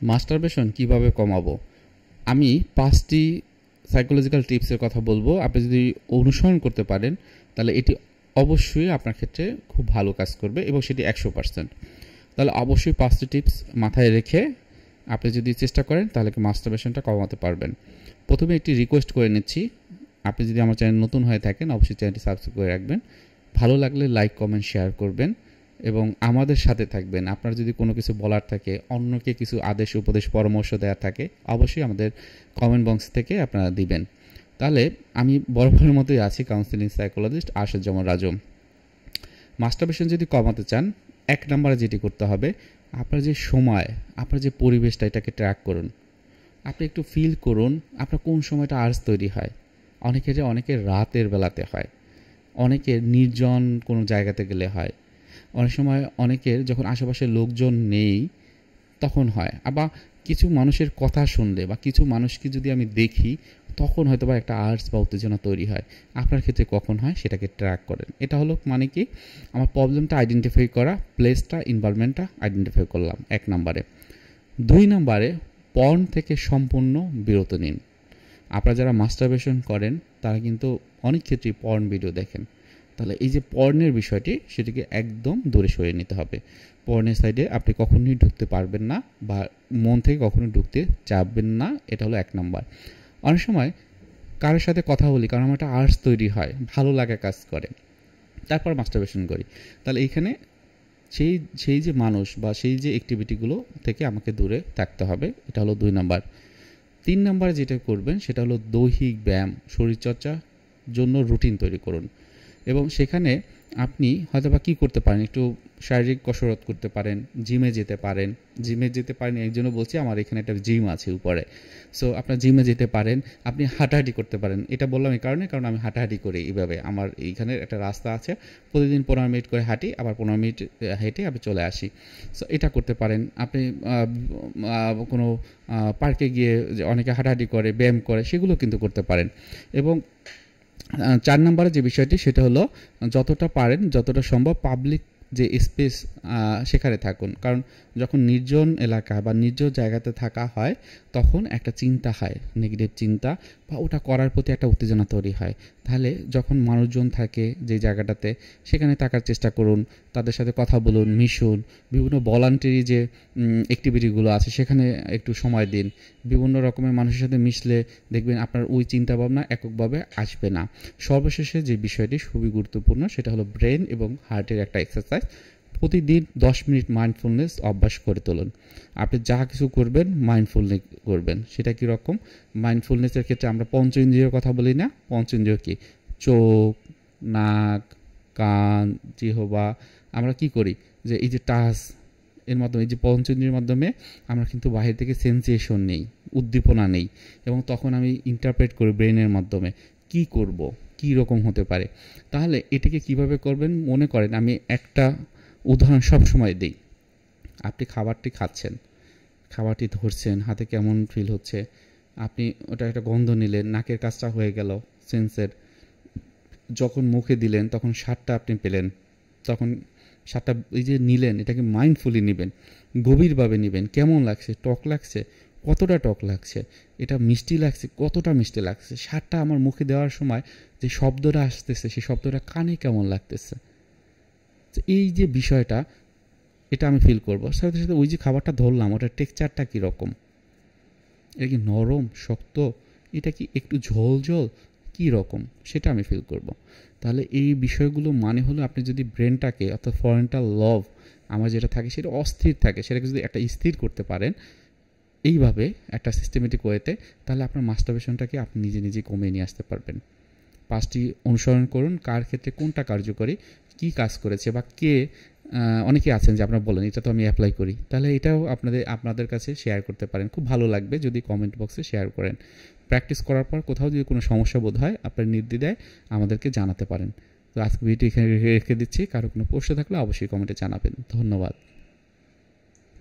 Masturbation কিভাবে কমাবো? আমি 5টি সাইকোলজিক্যাল টিপসের কথা বলবো। আপনি যদি অনুসরণ করতে পারেন তাহলে এটি অবশ্যই আপনার ক্ষেত্রে খুব ভালো কাজ করবে এবং সেটি 100%। তাহলে অবশ্যই 5টি টিপস মাথায় রেখে আপনি যদি চেষ্টা করেন তাহলে মাস্টারবেশনটা কমাতে পারবেন। প্রথমে একটি রিকোয়েস্ট করে নিচ্ছি, আপনি যদি আমার চ্যানেল নতুন হয়ে থাকেন অবশ্যই চ্যানেলটি সাবস্ক্রাইব করে রাখবেন, ভালো লাগলে লাইক কমেন্ট শেয়ার করবেন এবং আমাদের সাথে থাকবেন। আপনার যদি কোনো কিছু বলার থাকে, অন্যকে কিছু আদেশ উপদেশ পরামর্শ দেওয়ার থাকে, অবশ্যই আমাদের কমেন্ট বক্স থেকে আপনারা দিবেন। তাহলে আমি বরাবরের মতোই আছি, কাউন্সিলিং সাইকোলজিস্ট আরশাদুজ্জামান রাজু। মাস্টারবেশন যদি কমাতে চান, 1 নম্বরে যেটি করতে হবে, আপনার যে সময়, আপনার যে পরিবেশটা, এটাকে ট্র্যাক করুন। আপনি একটু ফিল করুন আপনার কোন সময়টা আর্জ তৈরি হয়। অনেকের রাতের বেলাতে হয়, অনেকের নির্জন কোনো জায়গাতে গেলে হয়, অনেক সময় অনেকের যখন আশেপাশে লোকজন নেই তখন হয়, আবার কিছু মানুষের কথা শুনলে বা কিছু মানুষকে যদি আমি দেখি তখন হয়তো বা একটা আর্টস বা উত্তেজনা তৈরি হয়। আপনার ক্ষেত্রে কখন হয় সেটাকে ট্র্যাক করেন। এটা হলো মানে কি, আমার প্রবলেমটা আইডেন্টিফাই করা, প্লেসটা, এনভায়রনমেন্টটা আইডেন্টিফাই করলাম 1 নম্বরে। 2 নম্বরে পর্ন থেকে সম্পূর্ণ বিরত নিন। আপনারা যারা মাস্টারবেশন করেন তারা কিন্তু অনেক ক্ষেত্রেই পর্ন ভিডিও দেখেন। তাহলে এই যে পর্নের বিষয়টি, সেটিকে একদম দূরে সরিয়ে নিতে হবে। পর্নের সাইডে আপনি কখনোই ঢুকতে পারবেন না বা মন থেকে কখনো ঢুকতে চাইবেন না। এটা হলো 1 নম্বর। অনেক সময় কারোর সাথে কথা বলি, কারণ আমার একটা আর্টস তৈরি হয়, ভালো লাগা কাজ করে, তারপর মাস্টারবেশন করি। তাহলে এইখানে সেই যে মানুষ বা সেই যে অ্যাক্টিভিটিগুলো থেকে আমাকে দূরে থাকতে হবে। এটা হলো 2 নম্বর। 3 নম্বরে যেটা করবেন সেটা হলো দৈহিক ব্যায়াম, শরীরচর্চার জন্য রুটিন তৈরি করুন এবং সেখানে আপনি হয়তোবা কী করতে পারেন, একটু শারীরিক কসরত করতে পারেন, জিমে যেতে পারেন। এই জন্য বলছি, আমার এখানে একটা জিম আছে উপরে। সো আপনার জিমে যেতে পারেন, আপনি হাঁটাহাঁটি করতে পারেন। এটা বললাম এই কারণে, কারণ আমি হাঁটাহাঁটি করি এইভাবে। আমার এইখানে একটা রাস্তা আছে, প্রতিদিন 15 মিনিট করে হাঁটি, আবার 15 মিনিট হেঁটে আমি চলে আসি। সো এটা করতে পারেন। আপনি কোনো পার্কে গিয়ে অনেকে হাঁটাহাঁটি করে, ব্যায়াম করে, সেগুলো কিন্তু করতে পারেন। এবং 4 নম্বরে যে বিষয়টি সেটা হলো যতটা পারেন, যতটা সম্ভব পাবলিক যে স্পেস সেখানে থাকুন। কারণ যখন নির্জন এলাকা বা নির্জন জায়গাতে থাকা হয় তখন একটা চিন্তা হয়, নেগেটিভ চিন্তা, বা ওটা করার প্রতি একটা উত্তেজনা তৈরি হয়। তাহলে যখন মানুষজন থাকে যে জায়গাটাতে, সেখানে থাকার চেষ্টা করুন, তাদের সাথে কথা বলুন, মিশুন, বিভিন্ন ভলান্টারি যে অ্যাক্টিভিটিগুলো আছে সেখানে একটু সময় দিন। বিভিন্ন রকমের মানুষের সাথে মিশলে দেখবেন আপনার ওই চিন্তাভাবনা এককভাবে আসবে না। সর্বশেষে যে বিষয়টি খুবই গুরুত্বপূর্ণ সেটা হলো ব্রেন এবং হার্টের একটা এক্সারসাইজ। প্রতিদিন 10 মিনিট মাইন্ডফুলনেস অভ্যাস করে তুলুন। আপনি যা কিছু করবেন মাইন্ডফুলনেস করবেন। সেটা কীরকম? মাইন্ডফুলনেসের ক্ষেত্রে আমরা পঞ্চ ইন্দ্রিয়ের কথা বলি না? পঞ্চ ইন্দ্রিয় কি? চোখ, নাক, কান, জিহ্বা। আমরা কি করি যে এই যে টাচ এর মাধ্যমে, এই যে পঞ্চেন্দ্রিয়ের মাধ্যমে আমরা কিন্তু বাহির থেকে সেন্সেশন নেই, উদ্দীপনা নেই, এবং তখন আমি ইন্টারপ্রেট করি ব্রেনের মাধ্যমে কি করব, কি রকম হতে পারে। তাহলে এটাকে কিভাবে করবেন? মনে করেন আমি একটা উদাহরণ সব সময় দিই। আপনি খাবারটি খাচ্ছেন, খাবারটি ধরছেন, হাতে কেমন ফিল হচ্ছে, আপনি ওটা একটা গন্ধ নিলেন, নাকের কাজটা হয়ে গেল সেন্সের, যখন মুখে দিলেন তখন স্বাদটা আপনি পেলেন, তখন স্বাদটা এই যে নিলেন এটাকে মাইন্ডফুলি নেবেন, গভীরভাবে নেবেন। কেমন লাগছে? টক লাগছে? কতটা টক লাগছে? এটা মিষ্টি লাগছে? কতটা মিষ্টি লাগছে? স্বাদটা আমার মুখে দেওয়ার সময় যে শব্দটা আসতেছে সেই শব্দটা কানে কেমন লাগতেছে? এই যে বিষয়টা, এটা আমি ফিল করবো। সাথে সাথে ওই যে খাবারটা ধরলাম ওটার টেক্সচারটা কীরকম, এটা কি নরম, শক্ত, এটা কি একটু ঝোল ঝোল, কী রকম, সেটা আমি ফিল করব। তাহলে এই বিষয়গুলো মানে হলো আপনি যদি ব্রেনটাকে, অর্থাৎ ফরেন্টাল লব আমার যেটা থাকে সেটা অস্থির থাকে, সেটাকে যদি একটা স্থির করতে পারেন এইভাবে একটা সিস্টেমেটিক ওয়েতে, তাহলে আপনার মাস্টারবেশনটাকে আপনি নিজে নিজে কমিয়ে নিয়ে আসতে পারবেন। 5টি অনুসরণ করুন, কার ক্ষেত্রে কোনটা কার্যকরী, কি কাজ করেছে, বা কে অনেকে আছেন যে আপনারা বলেন এটা তো আমি অ্যাপ্লাই করি, তাহলে এটাও আপনাদের কাছে শেয়ার করতে পারেন। খুব ভালো লাগবে যদি কমেন্ট বক্সে শেয়ার করেন। প্র্যাকটিস করার পর কোথাও যদি কোনো সমস্যা বোধ হয় আপনার নির্দ্বিধায় আমাদেরকে জানাতে পারেন। তো আজকে ভিডিও এখানে রেখে দিচ্ছি। কারো কোনো প্রশ্ন থাকলে অবশ্যই কমেন্টে জানাবেন। ধন্যবাদ।